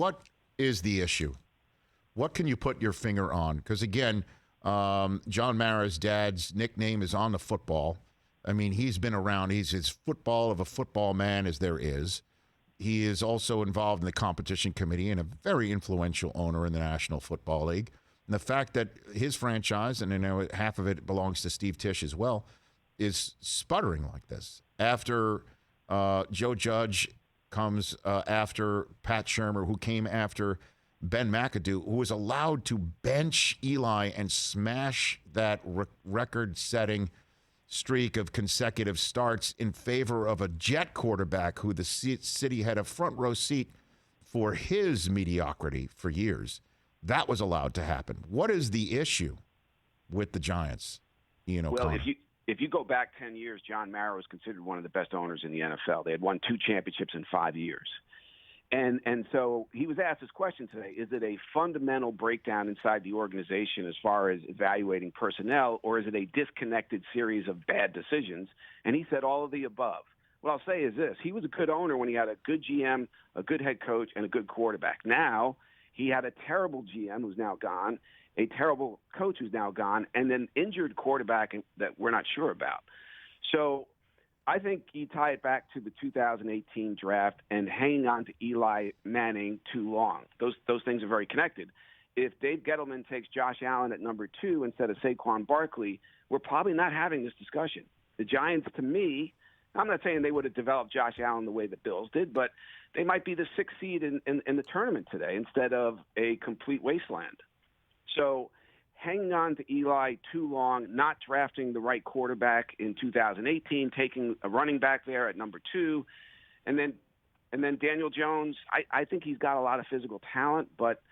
what is the issue? What can you put your finger on? Because, again, John Mara's dad's nickname is on the football. I mean, he's been around. He's as football of a football man as there is. He is also involved in the competition committee and a very influential owner in the National Football League. And the fact that his franchise, and I know half of it belongs to Steve Tisch as well, is sputtering like this. After Joe Judge comes after Pat Shurmur, who came after Ben McAdoo, who was allowed to bench Eli and smash that record-setting streak of consecutive starts in favor of a Jet quarterback who the city had a front-row seat for his mediocrity for years. That was allowed to happen. What is the issue with the Giants, Ian O'Connor? Well, if you go back 10 years, John Mara was considered one of the best owners in the NFL. They had won 2 championships in 5 years. And so he was asked this question today, is it a fundamental breakdown inside the organization as far as evaluating personnel, or is it a disconnected series of bad decisions? And he said all of the above. What I'll say is this. He was a good owner when he had a good GM, a good head coach, and a good quarterback. Now he had a terrible GM who's now gone, a terrible coach who's now gone, and an injured quarterback that we're not sure about. So I think you tie it back to the 2018 draft and hanging on to Eli Manning too long. Those things are very connected. If Dave Gettleman takes Josh Allen at number 2 instead of Saquon Barkley, we're probably not having this discussion. The Giants, to me, I'm not saying they would have developed Josh Allen the way the Bills did, but they might be the 6th seed in the tournament today instead of a complete wasteland. So hanging on to Eli too long, not drafting the right quarterback in 2018, taking a running back there at number 2, and then Daniel Jones, I think he's got a lot of physical talent, but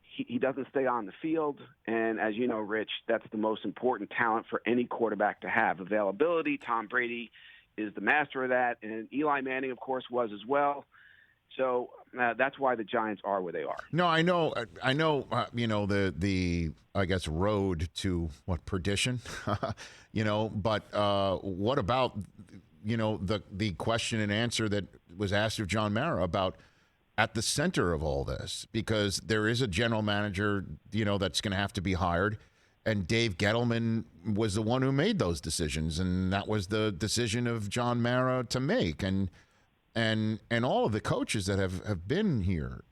he doesn't stay on the field. And as you know, Rich, that's the most important talent for any quarterback to have. Availability, Tom Brady is the master of that, and Eli Manning, of course, was as well. So that's why the Giants are where they are. No, I know. The I guess road to perdition. But what about the question and answer that was asked of John Mara about at the center of all this, because there is a general manager that's going to have to be hired, and Dave Gettleman was the one who made those decisions, and that was the decision of John Mara to make, and all of the coaches that have been here,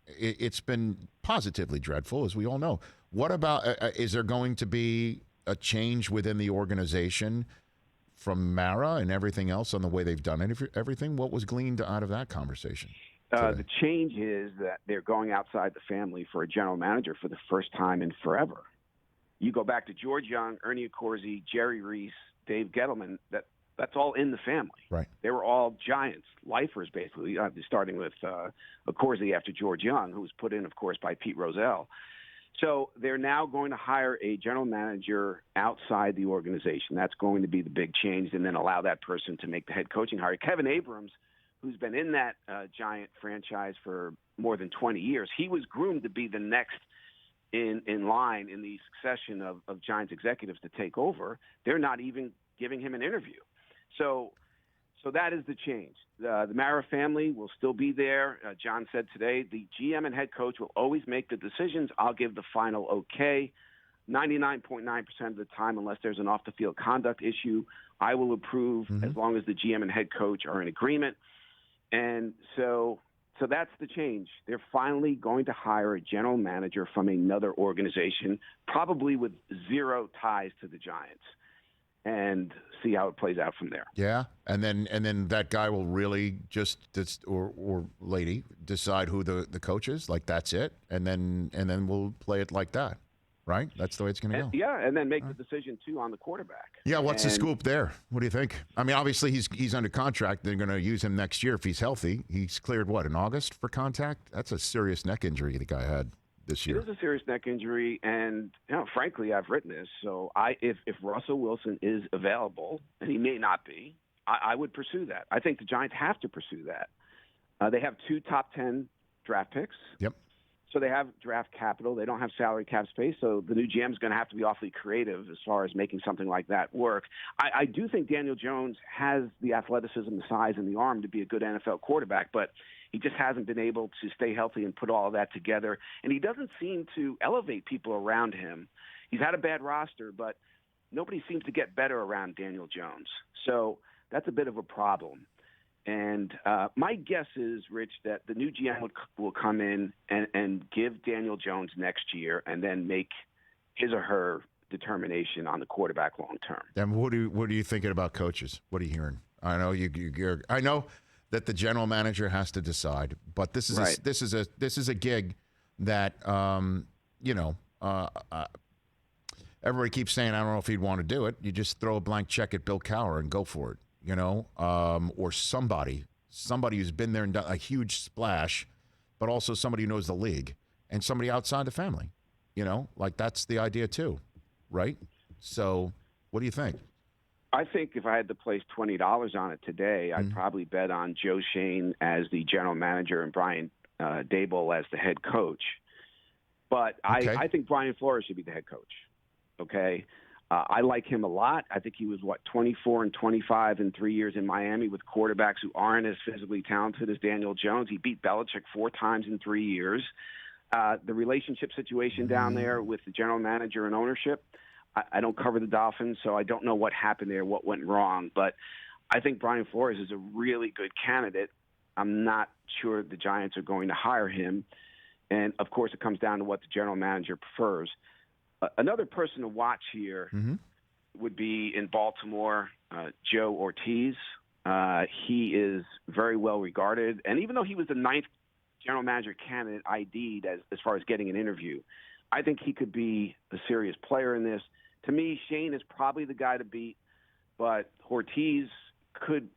it's been positively dreadful, as we all know. What about, is there going to be a change within the organization from Mara and everything else on the way they've done everything? What was gleaned out of that conversation? The change is that they're going outside the family for a general manager for the first time in forever. You go back to George Young, Ernie Accorsi, Jerry Reese, Dave Gettleman, that's all in the family. Right. They were all Giants, lifers, basically, starting with Accorsi after George Young, who was put in, of course, by Pete Rozelle. So they're now going to hire a general manager outside the organization. That's going to be the big change, and then allow that person to make the head coaching hire. Kevin Abrams, who's been in that Giant franchise for more than 20 years, he was groomed to be the next in line in the succession of Giants executives to take over. They're not even giving him an interview. So that is the change. The Mara family will still be there. John said today the GM and head coach will always make the decisions. I'll give the final okay. 99.9% of the time, unless there's an off-the-field conduct issue, I will approve as long as the GM and head coach are in agreement. And so that's the change. They're finally going to hire a general manager from another organization, probably with zero ties to the Giants, and see how it plays out from there. Yeah, and then that guy will really or lady decide who the coach is. Like, that's it, and then we'll play it like that, right? That's the way it's going to go. Yeah, and then make the decision too on the quarterback. Yeah, what's the scoop there? What do you think? I mean, obviously he's under contract. They're going to use him next year if he's healthy. He's cleared in August for contact. That's a serious neck injury the guy had this year. It is a serious neck injury, and frankly, I've written this. So if Russell Wilson is available, and he may not be, I would pursue that. I think the Giants have to pursue that. They have 2 top 10 draft picks. Yep. So they have draft capital. They don't have salary cap space. So the new GM is going to have to be awfully creative as far as making something like that work. I do think Daniel Jones has the athleticism, the size, and the arm to be a good NFL quarterback, but He just hasn't been able to stay healthy and put all of that together. And he doesn't seem to elevate people around him. He's had a bad roster, but nobody seems to get better around Daniel Jones. So that's a bit of a problem. And my guess is, Rich, that the new GM will come in and give Daniel Jones next year and then make his or her determination on the quarterback long term. Then what are you thinking about coaches? What are you hearing? I know I know that the general manager has to decide, but this is right. this is a gig that everybody keeps saying, I don't know if he'd want to do it. You just throw a blank check at Bill Cowher and go for it, or somebody who's been there and done a huge splash, but also somebody who knows the league and somebody outside the family. Like that's the idea too, right? So what do you think? I think if I had to place $20 on it today, I'd probably bet on Joe Schoen as the general manager and Brian Daboll as the head coach. But Okay. I think Brian Flores should be the head coach. Okay. I like him a lot. I think he was 24 and 25 in 3 years in Miami with quarterbacks who aren't as physically talented as Daniel Jones. He beat Belichick 4 times in 3 years. The relationship situation down there with the general manager and ownership, I don't cover the Dolphins, so I don't know what happened there, what went wrong. But I think Brian Flores is a really good candidate. I'm not sure the Giants are going to hire him. And, of course, it comes down to what the general manager prefers. Another person to watch here would be in Baltimore, Joe Ortiz. He is very well regarded. And even though he was the 9th general manager candidate ID'd as far as getting an interview, I think he could be a serious player in this. To me, Shane is probably the guy to beat, but Ortiz could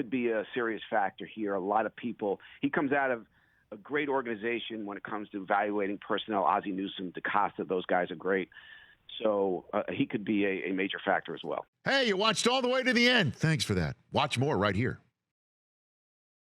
be a serious factor here. A lot of people. He comes out of a great organization when it comes to evaluating personnel. Ozzie Newsome, DaCosta, those guys are great. So he could be a major factor as well. Hey, you watched all the way to the end. Thanks for that. Watch more right here.